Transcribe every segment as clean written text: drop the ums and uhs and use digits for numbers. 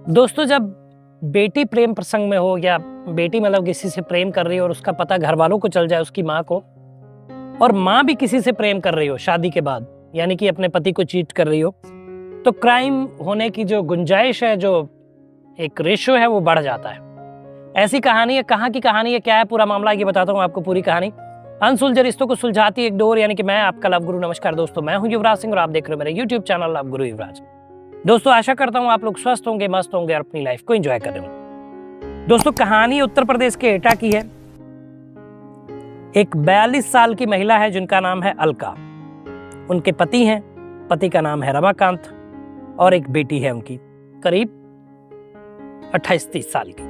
दोस्तों, जब बेटी प्रेम प्रसंग में हो या बेटी मतलब किसी से प्रेम कर रही हो और उसका पता घर वालों को चल जाए, उसकी माँ को, और माँ भी किसी से प्रेम कर रही हो शादी के बाद, यानी कि अपने पति को चीट कर रही हो, तो क्राइम होने की जो गुंजाइश है, जो एक रेशियो है, वो बढ़ जाता है। ऐसी कहानी है। कहाँ की कहानी है, क्या है पूरा मामला, ये बताता हूँ आपको पूरी कहानी। अनसुलझे रिश्तों को सुलझाती एक डोर, यानी कि मैं आपका लव गुरु। नमस्कार दोस्तों, मैं हूँ युवराज सिंह और आप देख रहे हो मेरे यूट्यूब चैनल लव गुरु युवराज। दोस्तों, आशा करता हूँ आप लोग स्वस्थ होंगे, मस्त होंगे और अपनी लाइफ को एंजॉय कर रहे होंगे। दोस्तों, कहानी उत्तर प्रदेश के एटा की है। एक 42 साल की महिला है जिनका नाम है अलका। उनके पति हैं, पति का नाम है रमाकांत, और एक बेटी है उनकी करीब 28-30 साल की।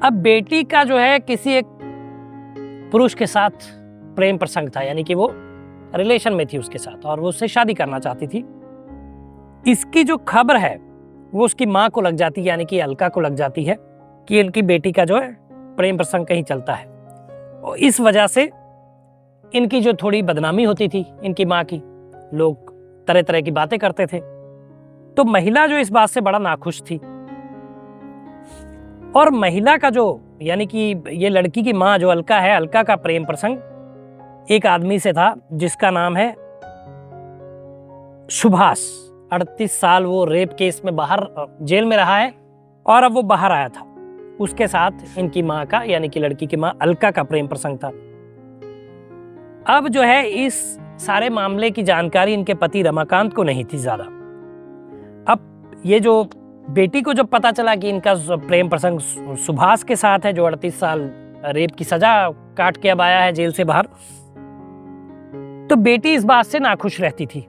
अब बेटी का जो है किसी एक पुरुष के साथ प्रेम प्रसंग था, यानी कि वो रिलेशन में थी उसके साथ और वो उससे शादी करना चाहती थी। इसकी जो खबर है वो उसकी माँ को लग जाती है, यानी कि अलका को लग जाती है कि इनकी बेटी का जो है प्रेम प्रसंग कहीं चलता है। और इस वजह से इनकी जो थोड़ी बदनामी होती थी इनकी माँ की, लोग तरह तरह की बातें करते थे। तो महिला जो इस बात से बड़ा नाखुश थी, और महिला का जो यानी कि ये लड़की की माँ जो अलका है, अलका का प्रेम प्रसंग एक आदमी से था जिसका नाम है सुभाष। 38 साल वो रेप केस में बाहर जेल में रहा है और अब वो बाहर आया था। उसके साथ इनकी माँ का, यानी कि लड़की की माँ अलका का प्रेम प्रसंग था। अब जो है इस सारे मामले की जानकारी इनके पति रमाकांत को नहीं थी ज्यादा। अब ये जो बेटी को जब पता चला कि इनका प्रेम प्रसंग सुभाष के साथ है, जो 38 साल रेप की सजा काट के अब आया है जेल से बाहर, तो बेटी इस बात से नाखुश रहती थी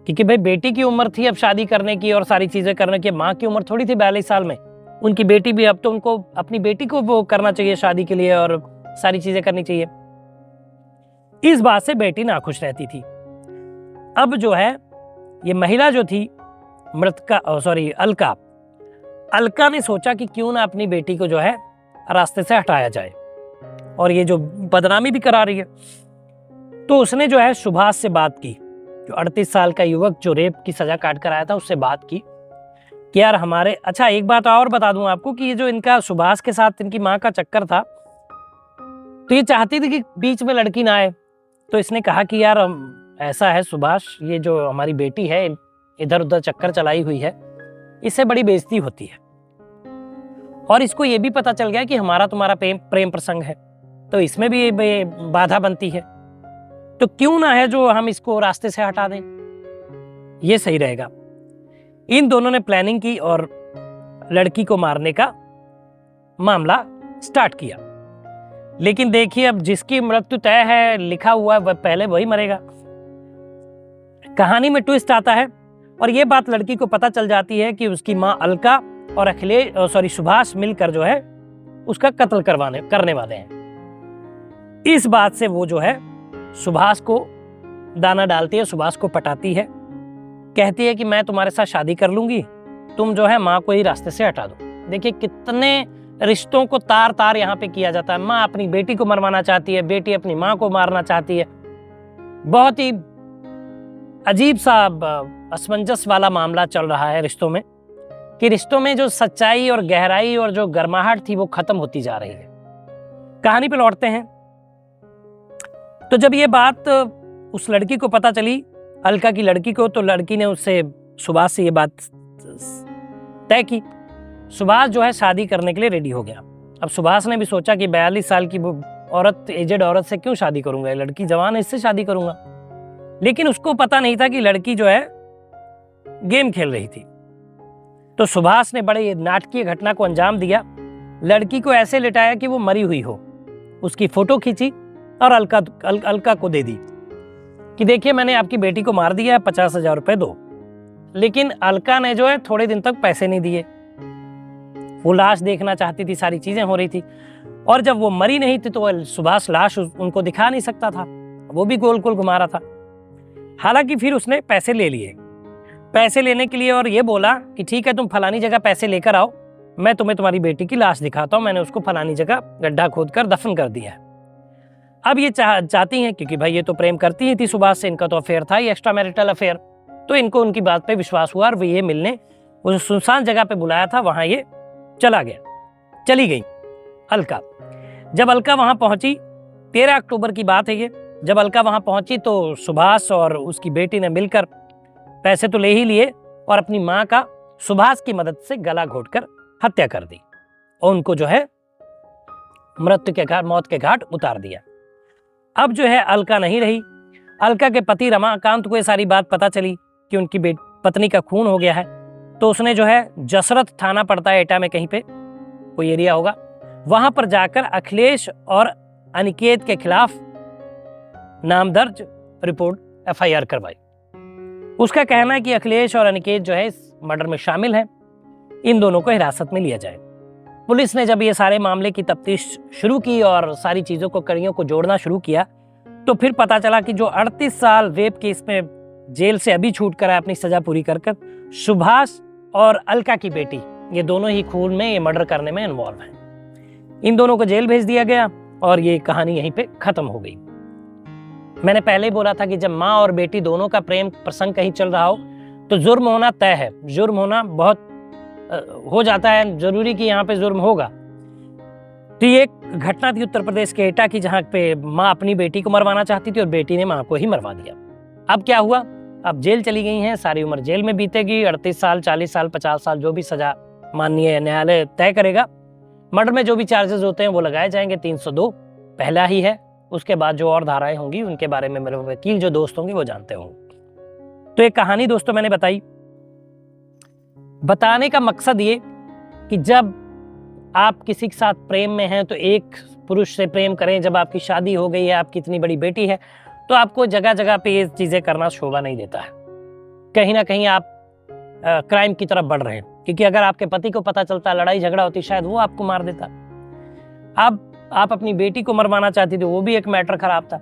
क्योंकि भाई बेटी की उम्र थी अब शादी करने की और सारी चीजें करने की। माँ की उम्र थोड़ी थी 42 साल में, उनकी बेटी भी, अब तो उनको अपनी बेटी को वो करना चाहिए शादी के लिए और सारी चीजें करनी चाहिए। इस बात से बेटी नाखुश रहती थी। अब जो है ये महिला जो थी अलका ने सोचा कि क्यों ना अपनी बेटी को जो है रास्ते से हटाया जाए, और ये जो बदनामी भी करा रही है। तो उसने जो है सुभाष से बात की, जो 38 साल का युवक जो रेप की सजा काट कर आया था, उससे बात की कि यार हमारे, अच्छा एक बात और बता दूं आपको कि ये जो इनका सुभाष के साथ इनकी माँ का चक्कर था, तो ये चाहती थी कि बीच में लड़की ना आए। तो इसने कहा कि यार ऐसा है सुभाष, ये जो हमारी बेटी है इधर उधर चक्कर चलाई हुई है, इससे बड़ी बेइज्जती होती है, और इसको ये भी पता चल गया कि हमारा तुम्हारा प्रेम प्रसंग है, तो इसमें भी बाधा बनती है। तो क्यों ना है जो हम इसको रास्ते से हटा दें, ये सही रहेगा। इन दोनों ने प्लानिंग की और लड़की को मारने का मामला स्टार्ट किया। लेकिन देखिए, अब जिसकी मृत्यु तय है, लिखा हुआ है, वह पहले वही मरेगा। कहानी में ट्विस्ट आता है और ये बात लड़की को पता चल जाती है कि उसकी माँ अलका और सुभाष मिलकर जो है उसका कत्ल करने वाले हैं। इस बात से वो जो है सुभाष को दाना डालती है, सुभाष को पटाती है, कहती है कि मैं तुम्हारे साथ शादी कर लूंगी, तुम जो है माँ को ही रास्ते से हटा दो। देखिए कितने रिश्तों को तार तार यहाँ पे किया जाता है। माँ अपनी बेटी को मरवाना चाहती है, बेटी अपनी माँ को मारना चाहती है। बहुत ही अजीब सा असमंजस वाला मामला चल रहा है रिश्तों में, कि रिश्तों में जो सच्चाई और गहराई और जो गर्माहट थी वो खत्म होती जा रही है। कहानी पे लौटते हैं। तो जब ये बात उस लड़की को पता चली, अलका की लड़की को, तो लड़की ने उससे, सुभाष से ये बात तय की। सुभाष जो है शादी करने के लिए रेडी हो गया। अब सुभाष ने भी सोचा कि 42 साल की औरत, एजेड औरत से क्यों शादी करूंगा, लड़की जवान है, इससे शादी करूंगा। लेकिन उसको पता नहीं था कि लड़की जो है गेम खेल रही थी। तो सुभाष ने बड़े नाटकीय घटना को अंजाम दिया। लड़की को ऐसे लिटाया कि वो मरी हुई हो, उसकी फोटो खींची और अलका को दे दी कि देखिए मैंने आपकी बेटी को मार दिया है, 50,000 रुपए दो। लेकिन अलका ने जो है थोड़े दिन तक पैसे नहीं दिए। वो लाश देखना चाहती थी, सारी चीजें हो रही थी, और जब वो मरी नहीं थी तो सुभाष लाश उनको दिखा नहीं सकता था, वो भी गोल गोल घुमा रहा था। हालांकि फिर उसने पैसे ले लिए। पैसे लेने के लिए और ये बोला कि ठीक है तुम फलानी जगह पैसे लेकर आओ, मैं तुम्हें तुम्हारी बेटी की लाश दिखाता हूं, मैंने उसको फलानी जगह गड्ढा खोदकर दफन कर दिया है। अब ये चाहती हैं, क्योंकि भाई ये तो प्रेम करती ही थी सुभाष से, इनका तो अफेयर था, ये एक्स्ट्रा मैरिटल अफेयर, तो इनको उनकी बात पे विश्वास हुआ और ये मिलने उस सुनसान जगह पे बुलाया था, वहां ये चली गई अलका। जब अलका वहां पहुंची, 13 अक्टूबर की बात है ये, जब अलका वहां पहुंची तो सुभाष और उसकी बेटी ने मिलकर पैसे तो ले ही लिए और अपनी मां का सुभाष की मदद से गला घोटकर हत्या कर दी और उनको जो है मौत के घाट उतार दिया। अब जो है अलका नहीं रही। अलका के पति रमाकांत को ये सारी बात पता चली कि उनकी पत्नी का खून हो गया है, तो उसने जो है जसरत थाना पड़ता है एटा में, कहीं पे कोई एरिया होगा, वहां पर जाकर अखिलेश और अनिकेत के खिलाफ नाम दर्ज रिपोर्ट FIR करवाई। उसका कहना है कि अखिलेश और अनिकेत जो है इस मर्डर में शामिल हैं, इन दोनों को हिरासत में लिया जाए। पुलिस ने जब ये सारे मामले की तफ्तीश शुरू की और सारी चीजों को, कड़ियों को जोड़ना शुरू किया, तो फिर पता चला कि जो 38 साल रेप केस में जेल से अभी छूट कर अपनी सजा पूरी कर सुभाष और अलका की बेटी, ये दोनों ही खून में, ये मर्डर करने में इन्वॉल्व हैं। इन दोनों को जेल भेज दिया गया और ये कहानी यहीं पे खत्म हो गई। मैंने पहले ही बोला था कि जब माँ और बेटी दोनों का प्रेम प्रसंग कहीं चल रहा हो तो जुर्म होना तय है, जुर्म होना बहुत हो जाता है, जरूरी कि यहाँ पे जुर्म होगा। तो ये एक घटना थी उत्तर प्रदेश के एटा की, जहाँ पे माँ अपनी बेटी को मरवाना चाहती थी और बेटी ने माँ को ही मरवा दिया। अब क्या हुआ, अब जेल चली गई हैं, सारी उम्र जेल में बीतेगी, 38 साल, 40 साल, 50 साल, जो भी सजा माननीय न्यायालय तय करेगा। मर्डर में जो भी चार्जेस होते हैं वो लगाए जाएंगे, 302 पहला ही है, उसके बाद जो और धाराएं होंगी उनके बारे में मेरे वकील जो दोस्त होंगे वो जानते होंगे। तो एक कहानी दोस्तों मैंने बताई, बताने का मकसद ये कि जब आप किसी के साथ प्रेम में हैं तो एक पुरुष से प्रेम करें, जब आपकी शादी हो गई है, आपकी इतनी बड़ी बेटी है, तो आपको जगह जगह पे ये चीजें करना शोभा नहीं देता है। कहीं ना कहीं आप क्राइम की तरफ बढ़ रहे हैं, क्योंकि अगर आपके पति को पता चलता, लड़ाई झगड़ा होती, शायद वो आपको मार देता। अब आप अपनी बेटी को मरवाना चाहती थी, वो भी एक मैटर खराब था।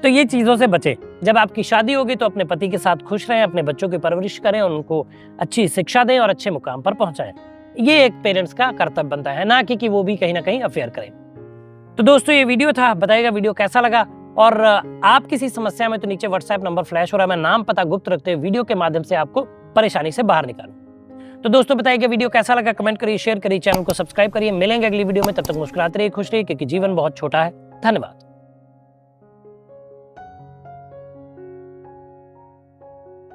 तो ये चीजों से बचे। जब आपकी शादी होगी तो अपने पति के साथ खुश रहें, अपने बच्चों की परवरिश करें, उनको अच्छी शिक्षा दें और अच्छे मुकाम पर पहुंचाएं। ये एक पेरेंट्स का कर्तव्य बनता है, ना कि वो भी कहीं ना कहीं अफेयर करें। तो दोस्तों ये वीडियो था, बताइएगा वीडियो कैसा लगा, और आप किसी समस्या में तो नीचे WhatsApp नंबर फ्लैश हो रहा है, मैं नाम पता गुप्त रखते हुए वीडियो के माध्यम से आपको परेशानी से बाहर निकालूं। तो दोस्तों बताइएगा वीडियो कैसा लगा, कमेंट करिए, शेयर करिए, चैनल को सब्सक्राइब करिए। मिलेंगे अगली वीडियो में, तब तक मुस्कुराते रहिए, खुश रहिए, क्योंकि जीवन बहुत छोटा है। धन्यवाद।